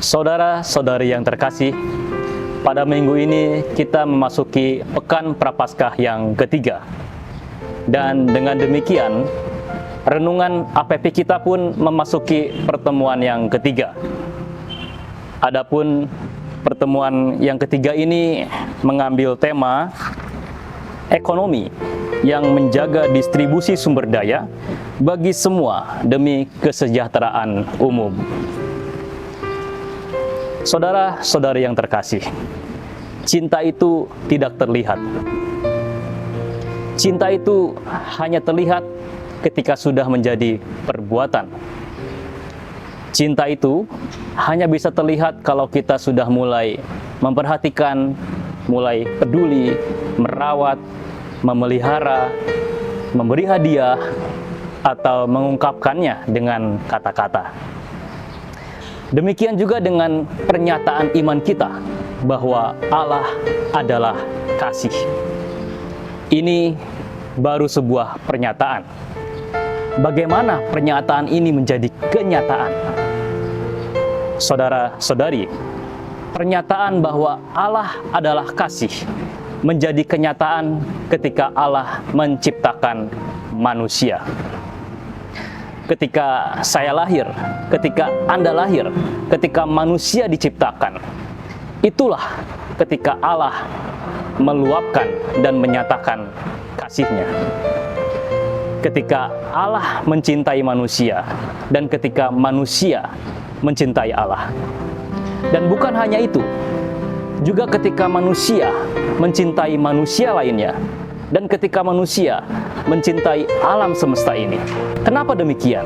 Saudara-saudari yang terkasih, pada minggu ini kita memasuki Pekan Prapaskah yang ketiga. Dan dengan demikian, renungan APP kita pun memasuki pertemuan yang ketiga. Adapun pertemuan yang ketiga ini mengambil tema ekonomi yang menjaga distribusi sumber daya bagi semua demi kesejahteraan umum. Saudara-saudari yang terkasih, cinta itu tidak terlihat. Cinta itu hanya terlihat ketika sudah menjadi perbuatan. Cinta itu hanya bisa terlihat kalau kita sudah mulai memperhatikan, mulai peduli, merawat, memelihara, memberi hadiah, atau mengungkapkannya dengan kata-kata. Demikian juga dengan pernyataan iman kita bahwa Allah adalah kasih. Ini baru sebuah pernyataan. Bagaimana pernyataan ini menjadi kenyataan? Saudara-saudari, pernyataan bahwa Allah adalah kasih menjadi kenyataan ketika Allah menciptakan manusia. Ketika saya lahir, ketika Anda lahir, ketika manusia diciptakan, itulah ketika Allah meluapkan dan menyatakan kasih-Nya. Ketika Allah mencintai manusia dan ketika manusia mencintai Allah. Dan bukan hanya itu, juga ketika manusia mencintai manusia lainnya dan ketika manusia mencintai alam semesta ini. Kenapa demikian?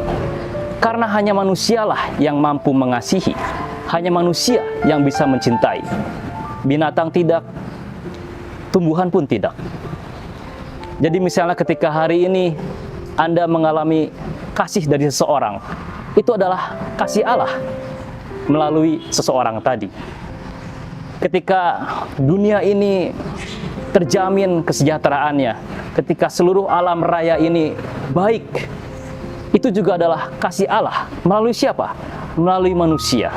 Karena hanya manusialah yang mampu mengasihi, hanya manusia yang bisa mencintai. Binatang tidak, tumbuhan pun tidak. Jadi misalnya ketika hari ini Anda mengalami kasih dari seseorang, itu adalah kasih Allah melalui seseorang tadi. Ketika dunia ini terjamin kesejahteraannya, ketika seluruh alam raya ini baik, itu juga adalah kasih Allah. Melalui siapa? Melalui manusia.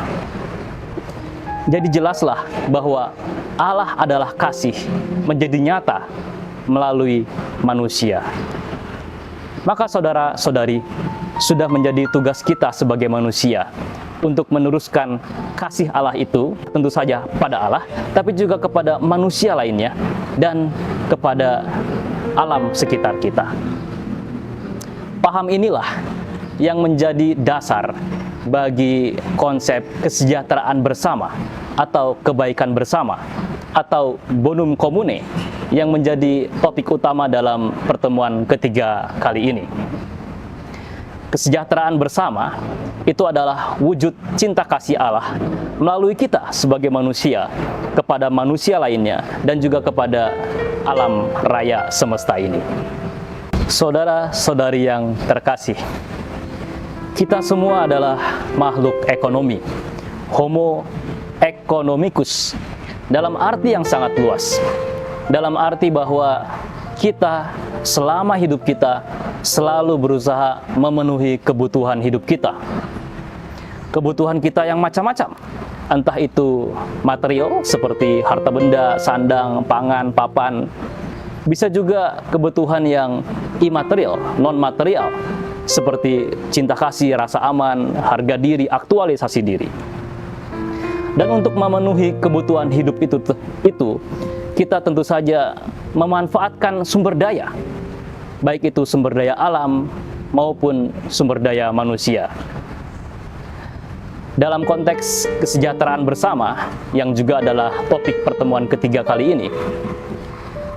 Jadi jelaslah bahwa Allah adalah kasih menjadi nyata melalui manusia. Maka saudara-saudari, sudah menjadi tugas kita sebagai manusia untuk meneruskan kasih Allah itu tentu saja pada Allah, tapi juga kepada manusia lainnya dan kepada alam sekitar kita. Paham inilah yang menjadi dasar bagi konsep kesejahteraan bersama atau kebaikan bersama atau bonum commune yang menjadi topik utama dalam pertemuan ketiga kali ini. Kesejahteraan bersama itu adalah wujud cinta kasih Allah melalui kita sebagai manusia kepada manusia lainnya dan juga kepada alam raya semesta ini. Saudara-saudari yang terkasih, kita semua adalah makhluk ekonomi, homo economicus, dalam arti yang sangat luas. Dalam arti bahwa kita selama hidup kita selalu berusaha memenuhi kebutuhan hidup kita. Kebutuhan kita yang macam-macam. Entah itu material seperti harta benda, sandang, pangan, papan. Bisa juga kebutuhan yang imaterial, non-material. Seperti cinta kasih, rasa aman, harga diri, aktualisasi diri. Dan untuk memenuhi kebutuhan hidup itu kita tentu saja memanfaatkan sumber daya, baik itu sumber daya alam maupun sumber daya manusia. Dalam konteks kesejahteraan bersama, yang juga adalah topik pertemuan ketiga kali ini,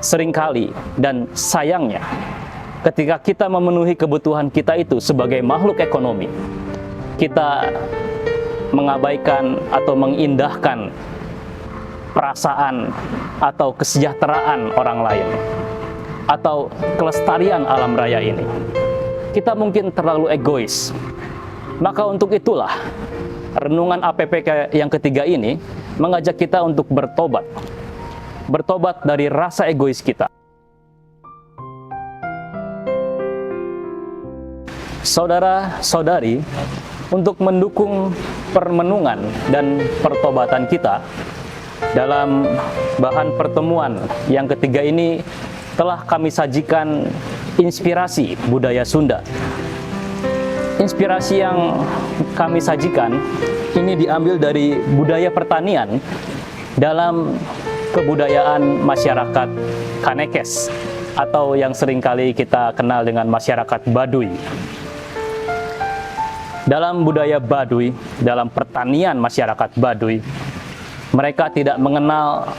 seringkali dan sayangnya, ketika kita memenuhi kebutuhan kita itu sebagai makhluk ekonomi, kita mengabaikan atau mengindahkan perasaan atau kesejahteraan orang lain atau kelestarian alam raya ini. Kita mungkin terlalu egois. Maka untuk itulah renungan APP yang ketiga ini mengajak kita untuk bertobat. Bertobat dari rasa egois kita. Saudara-saudari, untuk mendukung permenungan dan pertobatan kita dalam bahan pertemuan yang ketiga ini telah kami sajikan inspirasi budaya Sunda. Inspirasi yang kami sajikan ini diambil dari budaya pertanian dalam kebudayaan masyarakat Kanekes atau yang seringkali kita kenal dengan masyarakat Baduy. Dalam budaya Baduy, dalam pertanian masyarakat Baduy, mereka tidak mengenal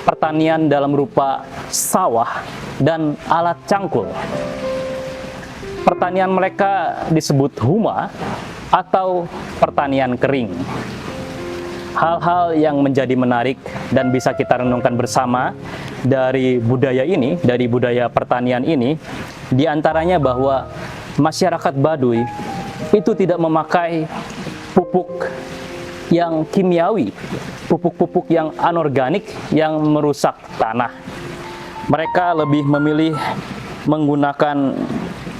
pertanian dalam rupa sawah dan alat cangkul. Pertanian mereka disebut huma atau pertanian kering. Hal-hal yang menjadi menarik dan bisa kita renungkan bersama dari budaya ini, dari budaya pertanian ini, diantaranya bahwa masyarakat Baduy itu tidak memakai pupuk yang kimiawi, pupuk-pupuk yang anorganik yang merusak tanah. Mereka lebih memilih menggunakan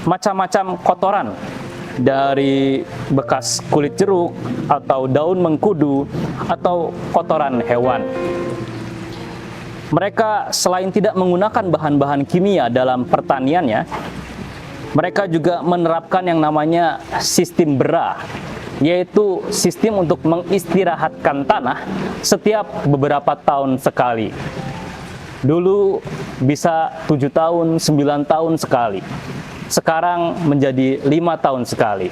macam-macam kotoran dari bekas kulit jeruk atau daun mengkudu atau kotoran hewan. Mereka selain tidak menggunakan bahan-bahan kimia dalam pertaniannya, mereka juga menerapkan yang namanya sistem bera, yaitu sistem untuk mengistirahatkan tanah setiap beberapa tahun sekali. Dulu bisa 7 tahun, 9 tahun sekali. Sekarang menjadi 5 tahun sekali.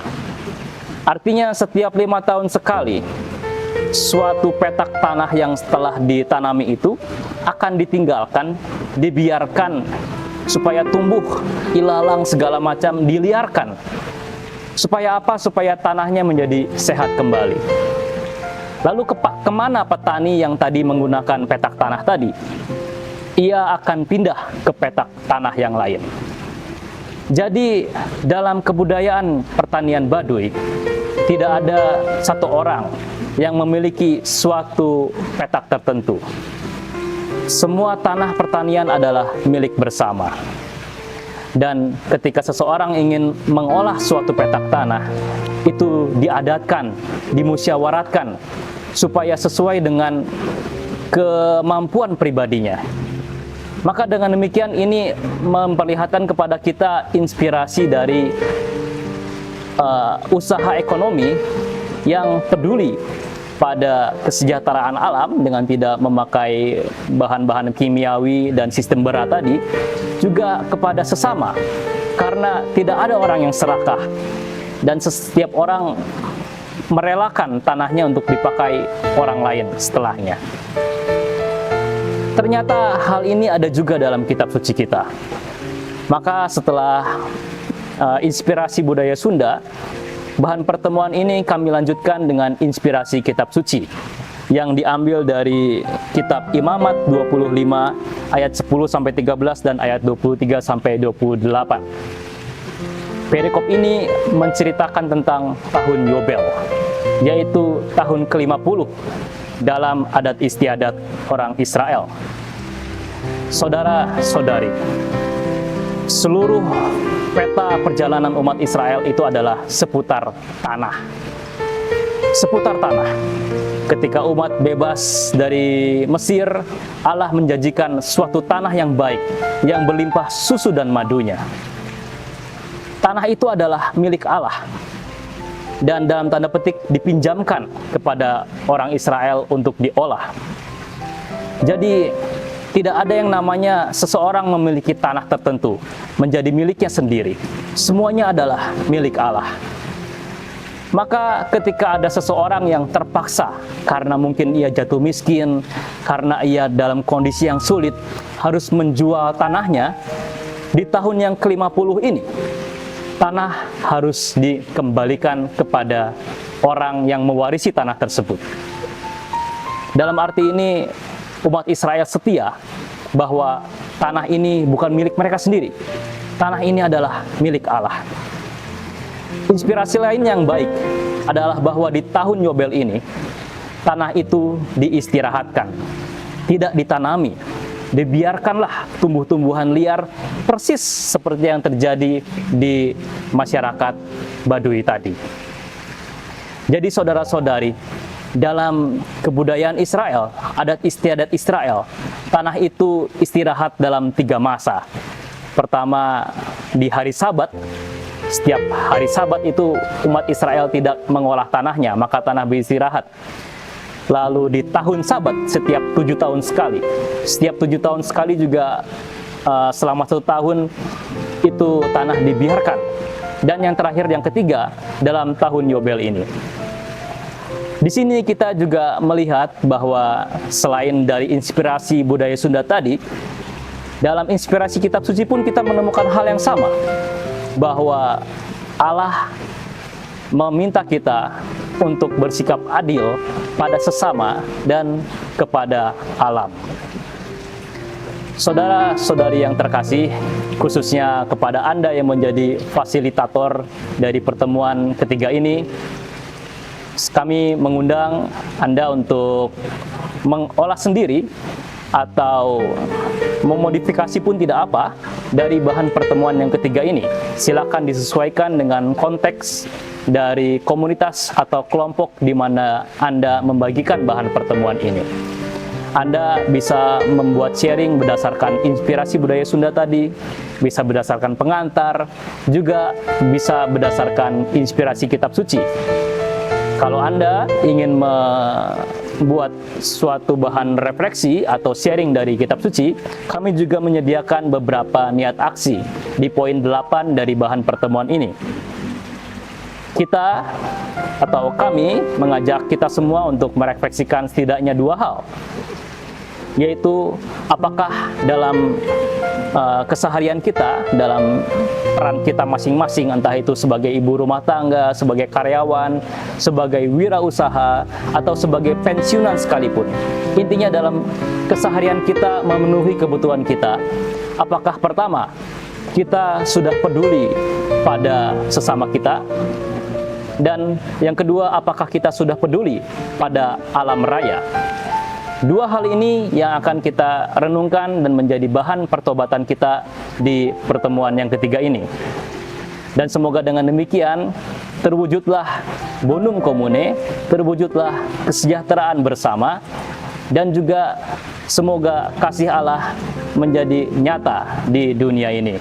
Artinya setiap 5 tahun sekali, suatu petak tanah yang setelah ditanami itu akan ditinggalkan, dibiarkan supaya tumbuh, ilalang segala macam diliarkan. Supaya apa? Supaya tanahnya menjadi sehat kembali. Lalu kemana petani yang tadi menggunakan petak tanah tadi? Ia akan pindah ke petak tanah yang lain. Jadi dalam kebudayaan pertanian Baduy, tidak ada satu orang yang memiliki suatu petak tertentu. Semua tanah pertanian adalah milik bersama. Dan ketika seseorang ingin mengolah suatu petak tanah, itu diadatkan, dimusyawaratkan, supaya sesuai dengan kemampuan pribadinya. Maka dengan demikian ini memperlihatkan kepada kita inspirasi dari usaha ekonomi yang peduli pada kesejahteraan alam dengan tidak memakai bahan-bahan kimiawi dan sistem bera tadi, juga kepada sesama, karena tidak ada orang yang serakah dan setiap orang merelakan tanahnya untuk dipakai orang lain setelahnya. Ternyata hal ini ada juga dalam kitab suci kita. Maka setelah inspirasi budaya Sunda, bahan pertemuan ini kami lanjutkan dengan inspirasi kitab suci yang diambil dari kitab Imamat 25 ayat 10 sampai 13 dan ayat 23 sampai 28. Perikop ini menceritakan tentang tahun Yobel, yaitu tahun ke-50 dalam adat istiadat orang Israel. Saudara-saudari, seluruh peta perjalanan umat Israel itu adalah seputar tanah. Seputar tanah. Ketika umat bebas dari Mesir, Allah menjanjikan suatu tanah yang baik, yang berlimpah susu dan madunya. Tanah itu adalah milik Allah. Dan dalam tanda petik dipinjamkan kepada orang Israel untuk diolah. Jadi tidak ada yang namanya seseorang memiliki tanah tertentu menjadi miliknya sendiri. Semuanya adalah milik Allah. Maka ketika ada seseorang yang terpaksa karena mungkin ia jatuh miskin, karena ia dalam kondisi yang sulit harus menjual tanahnya, di tahun yang ke-50 ini tanah harus dikembalikan kepada orang yang mewarisi tanah tersebut. Dalam arti ini, umat Israel setia bahwa tanah ini bukan milik mereka sendiri. Tanah ini adalah milik Allah. Inspirasi lain yang baik adalah bahwa di tahun Yobel ini, tanah itu diistirahatkan, tidak ditanami. Dibiarkanlah tumbuh-tumbuhan liar persis seperti yang terjadi di masyarakat Baduy tadi. Jadi saudara-saudari, dalam kebudayaan Israel, adat istiadat Israel, tanah itu istirahat dalam 3 masa. Pertama, di hari Sabat. Setiap hari Sabat itu umat Israel tidak mengolah tanahnya, maka tanah beristirahat. Lalu di tahun Sabat, setiap 7 tahun sekali. Setiap 7 tahun sekali juga selama 1 tahun itu tanah dibiarkan. Dan yang terakhir, yang ketiga, dalam tahun Yobel ini. Di sini kita juga melihat bahwa selain dari inspirasi budaya Sunda tadi, dalam inspirasi kitab suci pun kita menemukan hal yang sama, bahwa Allah meminta kita untuk bersikap adil pada sesama dan kepada alam. Saudara-saudari yang terkasih, khususnya kepada Anda yang menjadi fasilitator dari pertemuan ketiga ini, kami mengundang Anda untuk mengolah sendiri atau memodifikasi pun tidak apa dari bahan pertemuan yang ketiga ini. Silakan disesuaikan dengan konteks dari komunitas atau kelompok di mana Anda membagikan bahan pertemuan ini. Anda bisa membuat sharing berdasarkan inspirasi budaya Sunda tadi, bisa berdasarkan pengantar, juga bisa berdasarkan inspirasi kitab suci. Kalau Anda ingin membuat suatu bahan refleksi atau sharing dari kitab suci, kami juga menyediakan beberapa niat aksi di poin 8 dari bahan pertemuan ini. Kita atau kami mengajak kita semua untuk merefleksikan setidaknya 2 hal, yaitu apakah dalam keseharian kita, dalam peran kita masing-masing, entah itu sebagai ibu rumah tangga, sebagai karyawan, sebagai wirausaha, atau sebagai pensiunan sekalipun. Intinya dalam keseharian kita memenuhi kebutuhan kita. Apakah pertama, kita sudah peduli pada sesama kita? Dan yang kedua, apakah kita sudah peduli pada alam raya? 2 hal ini yang akan kita renungkan dan menjadi bahan pertobatan kita di pertemuan yang ketiga ini. Dan semoga dengan demikian terwujudlah bonum commune, terwujudlah kesejahteraan bersama, dan juga semoga kasih Allah menjadi nyata di dunia ini.